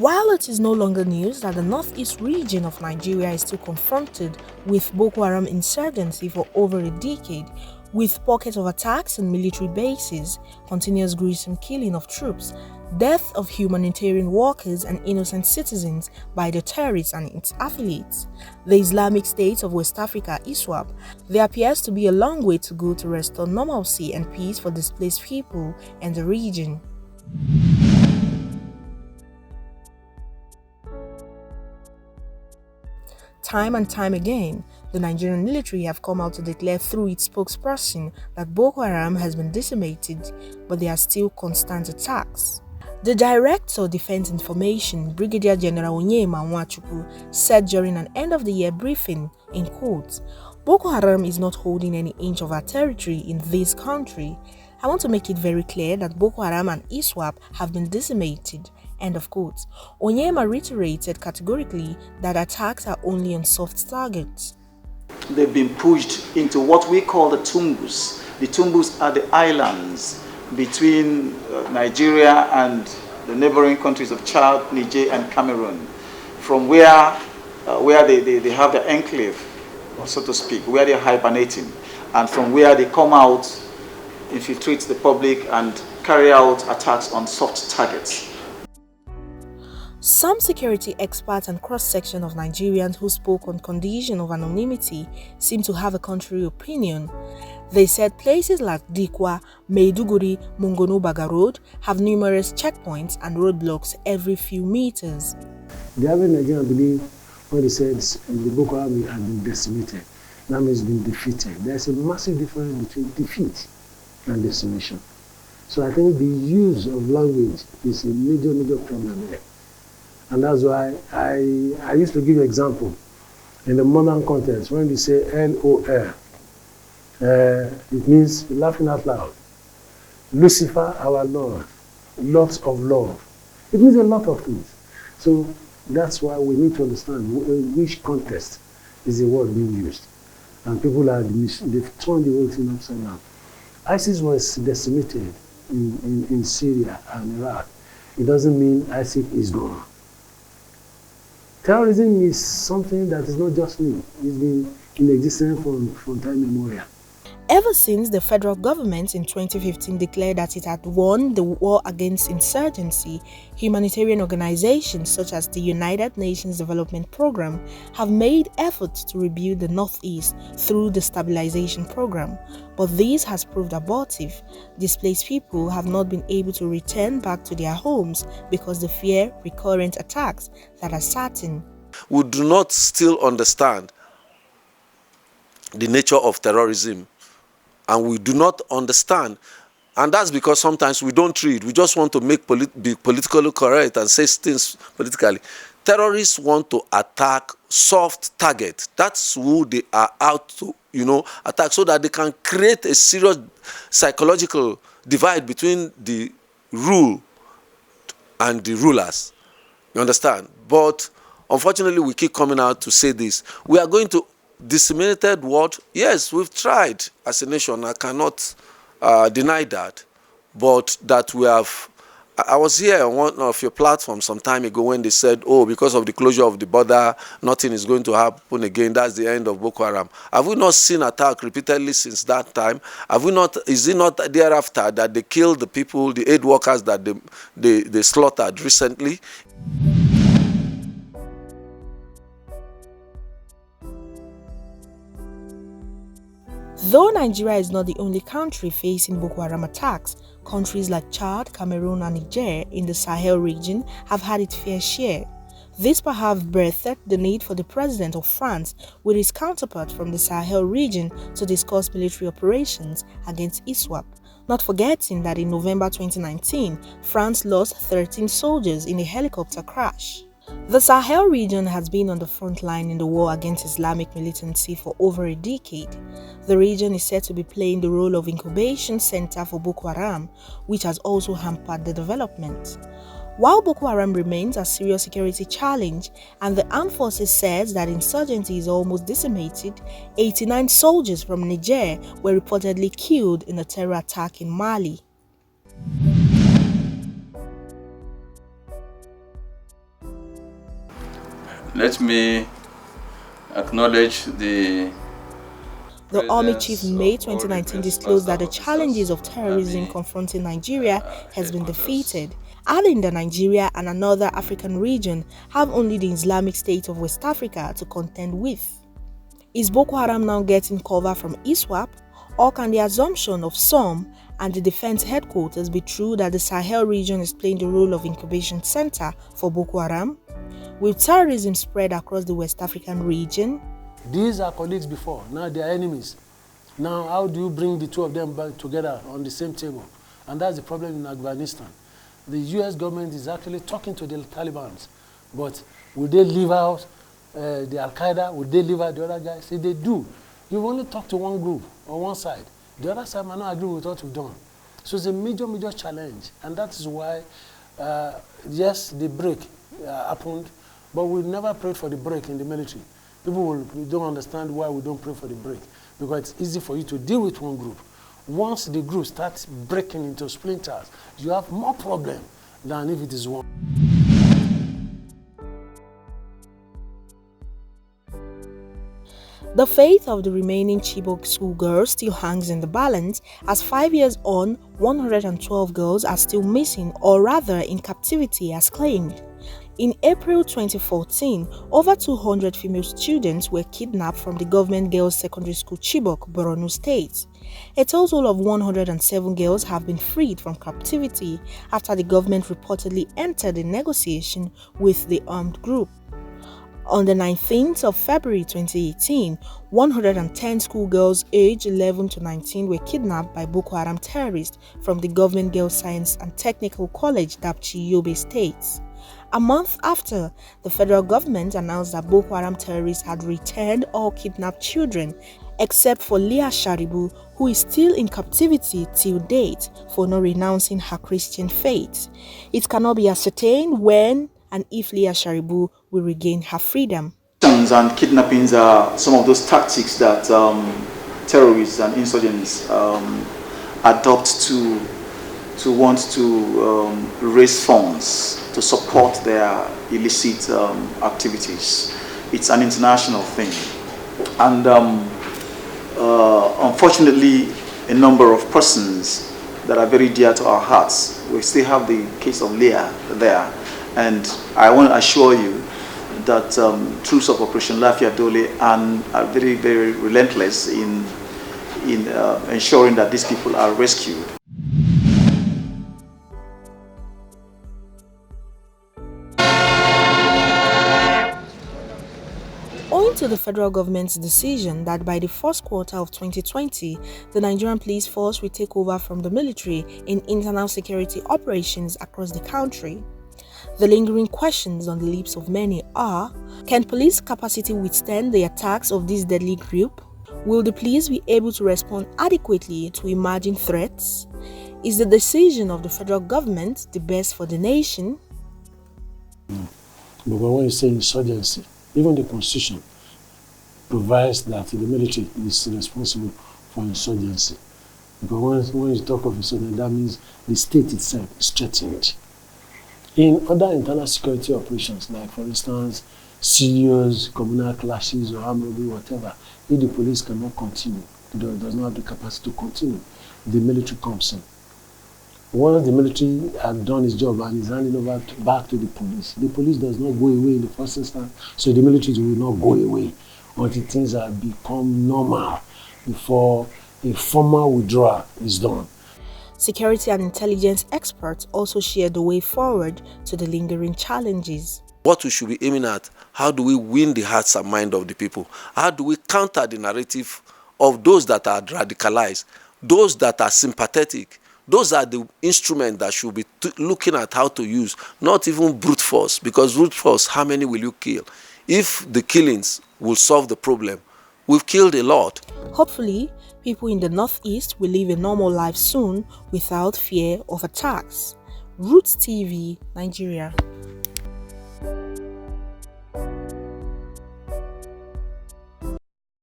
While it is no longer news that the northeast region of Nigeria is still confronted with Boko Haram insurgency for over a decade, with pockets of attacks on military bases, continuous gruesome killing of troops, death of humanitarian workers and innocent citizens by the terrorists and its affiliates, the Islamic State of West Africa ISWAP, there appears to be a long way to go to restore normalcy and peace for displaced people in the region. Time and time again, the Nigerian military have come out to declare through its spokesperson that Boko Haram has been decimated, but there are still constant attacks. The Director of Defense Information, Brigadier General Onyema Nwachukwu, said during an end-of-the-year briefing, in quotes, "Boko Haram is not holding any inch of our territory in this country. I want to make it very clear that Boko Haram and ISWAP have been decimated." End of quote. Onyema reiterated categorically that attacks are only on soft targets. They've been pushed into what we call the Tumbus. The Tumbus are the islands between Nigeria and the neighboring countries of Chad, Niger, and Cameroon, from where they have the enclave, so to speak, where they're hibernating, and from where they come out, infiltrate the public, and carry out attacks on soft targets. Some security experts and cross-section of Nigerians who spoke on condition of anonymity seem to have a contrary opinion. They said places like Dikwa, Maiduguri, Mungono-Baga Road have numerous checkpoints and roadblocks every few meters. The average Nigerian believe when they said the Boko Haram has been decimated, that means been defeated. There's a massive difference between defeat and decimation. So I think the use of language is a major problem there. And that's why I used to give an example in the modern context. When we say LOL, it means laughing out loud. Lucifer, our Lord, lots of love. It means a lot of things. So that's why we need to understand in which context is the word being used. And people they've turned the whole thing upside down. ISIS was decimated in Syria and Iraq. It doesn't mean ISIS is gone. Terrorism is something that is not just new. It's been in existence from time immemorial. Ever since the federal government in 2015 declared that it had won the war against insurgency, humanitarian organizations such as the United Nations Development Programme have made efforts to rebuild the Northeast through the stabilization program. But this has proved abortive. Displaced people have not been able to return back to their homes because they fear recurrent attacks that are certain. We do not still understand the nature of terrorism. And we do not understand, and that's because sometimes we don't read. We just want to be politically correct and say things politically. Terrorists want to attack soft targets. That's who they are out to, attack, so that they can create a serious psychological divide between the rule and the rulers. You understand? But unfortunately, we keep coming out to say this. We are going to Decimated what? Yes, we've tried as a nation. I cannot deny that. But that we have... I was here on one of your platforms some time ago when they said, oh, because of the closure of the border, nothing is going to happen again. That's the end of Boko Haram. Have we not seen attack repeatedly since that time? Have we not? Is it not thereafter that they killed the people, the aid workers that they slaughtered recently? Though Nigeria is not the only country facing Boko Haram attacks, countries like Chad, Cameroon and Niger in the Sahel region have had its fair share. This perhaps birthed the need for the president of France with his counterpart from the Sahel region to discuss military operations against ISWAP. Not forgetting that in November 2019, France lost 13 soldiers in a helicopter crash. The Sahel region has been on the front line in the war against Islamic militancy for over a decade. The region is said to be playing the role of incubation center for Boko Haram, which has also hampered the development. While Boko Haram remains a serious security challenge and the armed forces says that insurgency is almost decimated, 89 soldiers from Niger were reportedly killed in a terror attack in Mali. Let me acknowledge The Army Chief in May 2019 disclosed that the challenges of terrorism confronting Nigeria has been defeated, adding that Nigeria and another African region have only the Islamic State of West Africa to contend with. Is Boko Haram now getting cover from ISWAP, or can the assumption of some and the defense headquarters be true that the Sahel region is playing the role of incubation center for Boko Haram? Will terrorism spread across the West African region? These are colleagues before, now they are enemies. Now how do you bring the two of them back together on the same table? And that's the problem in Afghanistan. The US government is actually talking to the Taliban, but will they leave out the Al-Qaeda? Will they leave out the other guys? If they do, you only talk to one group on one side. The other side might not agree with what we've done. So it's a major challenge, and that is why, yes, the break happened, but we never prayed for the break in the military. People don't understand why we don't pray for the break, because it's easy for you to deal with one group. Once the group starts breaking into splinters, you have more problem than if it is one. The fate of the remaining Chibok schoolgirls still hangs in the balance, as 5 years on, 112 girls are still missing, or rather in captivity as claimed. In April 2014, over 200 female students were kidnapped from the government girls' secondary school Chibok, Borno State. A total of 107 girls have been freed from captivity after the government reportedly entered a negotiation with the armed group. On the 19th of February 2018, 110 schoolgirls aged 11 to 19 were kidnapped by Boko Haram terrorists from the Government Girls Science and Technical College, Dapchi, Yobe State. A month after, the federal government announced that Boko Haram terrorists had returned all kidnapped children, except for Leah Sharibu, who is still in captivity till date for not renouncing her Christian faith. It cannot be ascertained when and if Leah Sharibu will regain her freedom. And kidnappings are some of those tactics that terrorists and insurgents adopt to want to raise funds to support their illicit activities. It's an international thing. And unfortunately, a number of persons that are very dear to our hearts, we still have the case of Leah there. And I want to assure you that troops of Operation Lafia Dole are very relentless in ensuring that these people are rescued. Owing to the federal government's decision that by the first quarter of 2020, the Nigerian police force will take over from the military in internal security operations across the country, the lingering questions on the lips of many are: can police capacity withstand the attacks of this deadly group? Will the police be able to respond adequately to emerging threats? Is the decision of the federal government the best for the nation? But when you say insurgency, even the Constitution provides that the military is responsible for insurgency. Because when you talk of insurgency, that means the state itself is threatened. In other internal security operations, like for instance, serious communal clashes or armed robbery, whatever, if the police cannot continue, does not have the capacity to continue, the military comes in. Once the military has done its job and is handing over back to the police does not go away in the first instance, so the military will not go away until things have become normal before a formal withdrawal is done. Security and intelligence experts also share the way forward to the lingering challenges. What we should be aiming at, how do we win the hearts and mind of the people? How do we counter the narrative of those that are radicalized, those that are sympathetic? Those are the instruments that should be looking at how to use, not even brute force, because brute force, how many will you kill? If the killings will solve the problem, we've killed a lot. Hopefully, people in the Northeast will live a normal life soon without fear of attacks. Roots TV, Nigeria.